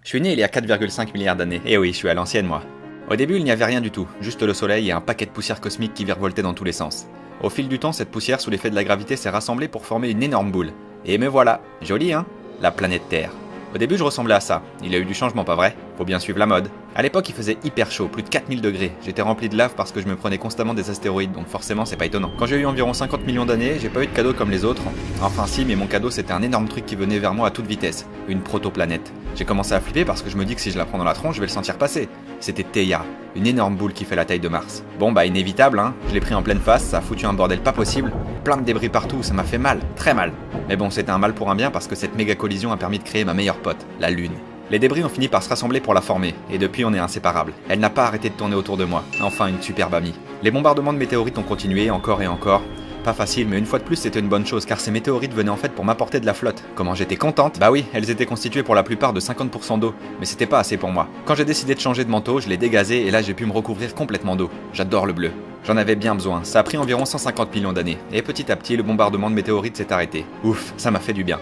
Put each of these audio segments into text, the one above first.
Je suis né il y a 4,5 milliards d'années, et oui, je suis à l'ancienne moi. Au début, il n'y avait rien du tout, juste le soleil et un paquet de poussière cosmique qui virevoltait dans tous les sens. Au fil du temps, cette poussière, sous l'effet de la gravité, s'est rassemblée pour former une énorme boule. Et me voilà, joli hein, la planète Terre. Au début, je ressemblais à ça. Il y a eu du changement, pas vrai? Faut bien suivre la mode. À l'époque, il faisait hyper chaud, plus de 4000 degrés. J'étais rempli de lave parce que je me prenais constamment des astéroïdes, donc forcément, c'est pas étonnant. Quand j'ai eu environ 50 millions d'années, j'ai pas eu de cadeau comme les autres. Enfin si, mais mon cadeau, c'était un énorme truc qui venait vers moi à toute vitesse. Une protoplanète. J'ai commencé à flipper parce que je me dis que si je la prends dans la tronche, je vais le sentir passer. C'était Theia, une énorme boule qui fait la taille de Mars. Bon bah inévitable hein, je l'ai pris en pleine face, ça a foutu un bordel pas possible. Plein de débris partout, ça m'a fait mal, très mal. Mais bon, c'était un mal pour un bien parce que cette méga collision a permis de créer ma meilleure pote, la Lune. Les débris ont fini par se rassembler pour la former, et depuis on est inséparables. Elle n'a pas arrêté de tourner autour de moi, enfin une superbe amie. Les bombardements de météorites ont continué, encore et encore. Pas facile, mais une fois de plus c'était une bonne chose, car ces météorites venaient en fait pour m'apporter de la flotte. Comment j'étais contente. Bah oui, elles étaient constituées pour la plupart de 50% d'eau, mais c'était pas assez pour moi. Quand j'ai décidé de changer de manteau, je l'ai dégazé, et là j'ai pu me recouvrir complètement d'eau. J'adore le bleu. J'en avais bien besoin, ça a pris environ 150 millions d'années, et petit à petit le bombardement de météorites s'est arrêté. Ouf, ça m'a fait du bien.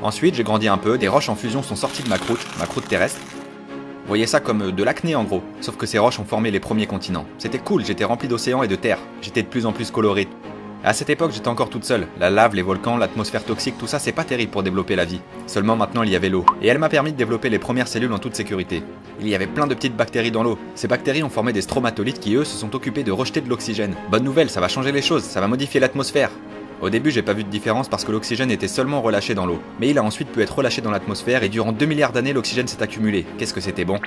Ensuite, j'ai grandi un peu, des roches en fusion sont sorties de ma croûte terrestre. Vous voyez ça comme de l'acné en gros, sauf que ces roches ont formé les premiers continents. C'était cool, j'étais rempli d'océans et de terre, j'étais de plus en plus coloré. À cette époque, j'étais encore toute seule. La lave, les volcans, l'atmosphère toxique, tout ça, c'est pas terrible pour développer la vie. Seulement maintenant, il y avait l'eau. Et elle m'a permis de développer les premières cellules en toute sécurité. Il y avait plein de petites bactéries dans l'eau. Ces bactéries ont formé des stromatolites qui, eux, se sont occupés de rejeter de l'oxygène. Bonne nouvelle, ça va changer les choses, ça va modifier l'atmosphère. Au début, j'ai pas vu de différence parce que l'oxygène était seulement relâché dans l'eau. Mais il a ensuite pu être relâché dans l'atmosphère et durant 2 milliards d'années, l'oxygène s'est accumulé. Qu'est-ce que c'était bon.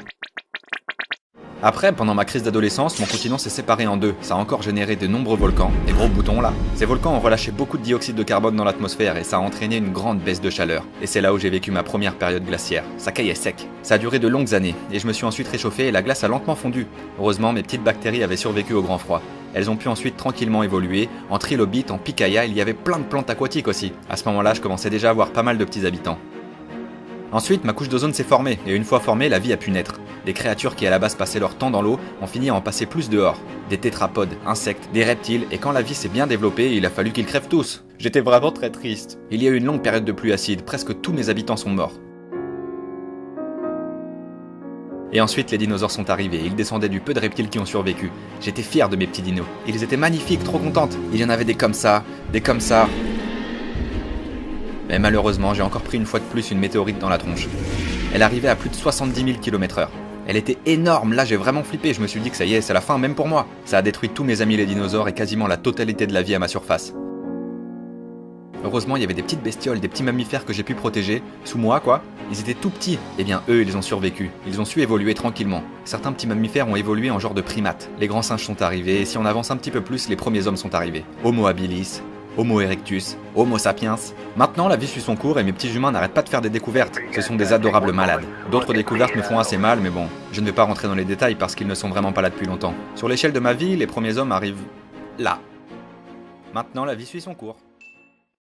Après, pendant ma crise d'adolescence, mon continent s'est séparé en deux. Ça a encore généré de nombreux volcans, des gros boutons là. Ces volcans ont relâché beaucoup de dioxyde de carbone dans l'atmosphère et ça a entraîné une grande baisse de chaleur. Et c'est là où j'ai vécu ma première période glaciaire. Ça caillait sec. Ça a duré de longues années et je me suis ensuite réchauffé et la glace a lentement fondu. Heureusement, mes petites bactéries avaient survécu au grand froid. Elles ont pu ensuite tranquillement évoluer. En trilobite, en picaya, il y avait plein de plantes aquatiques aussi. À ce moment-là, je commençais déjà à avoir pas mal de petits habitants. Ensuite, ma couche d'ozone s'est formée, et une fois formée, la vie a pu naître. Des créatures qui à la base passaient leur temps dans l'eau ont fini à en passer plus dehors. Des tétrapodes, insectes, des reptiles, et quand la vie s'est bien développée, il a fallu qu'ils crèvent tous. J'étais vraiment très triste. Il y a eu une longue période de pluie acide, presque tous mes habitants sont morts. Et ensuite, les dinosaures sont arrivés, ils descendaient du peu de reptiles qui ont survécu. J'étais fier de mes petits dinos. Ils étaient magnifiques, trop contentes. Il y en avait des comme ça, des comme ça. Mais malheureusement, j'ai encore pris une fois de plus une météorite dans la tronche. Elle arrivait à plus de 70 000 km/h. Elle était énorme, là j'ai vraiment flippé, je me suis dit que ça y est, c'est la fin même pour moi. Ça a détruit tous mes amis les dinosaures et quasiment la totalité de la vie à ma surface. Heureusement, il y avait des petites bestioles, des petits mammifères que j'ai pu protéger, sous moi quoi. Ils étaient tout petits. Eh bien eux, ils ont survécu. Ils ont su évoluer tranquillement. Certains petits mammifères ont évolué en genre de primates. Les grands singes sont arrivés, et si on avance un petit peu plus, les premiers hommes sont arrivés. Homo habilis, Homo erectus, Homo sapiens. Maintenant, la vie suit son cours et mes petits humains n'arrêtent pas de faire des découvertes. Ce sont des adorables malades. D'autres découvertes me font assez mal, mais bon, je ne vais pas rentrer dans les détails parce qu'ils ne sont vraiment pas là depuis longtemps. Sur l'échelle de ma vie, les premiers hommes arrivent là. Maintenant, la vie suit son cours.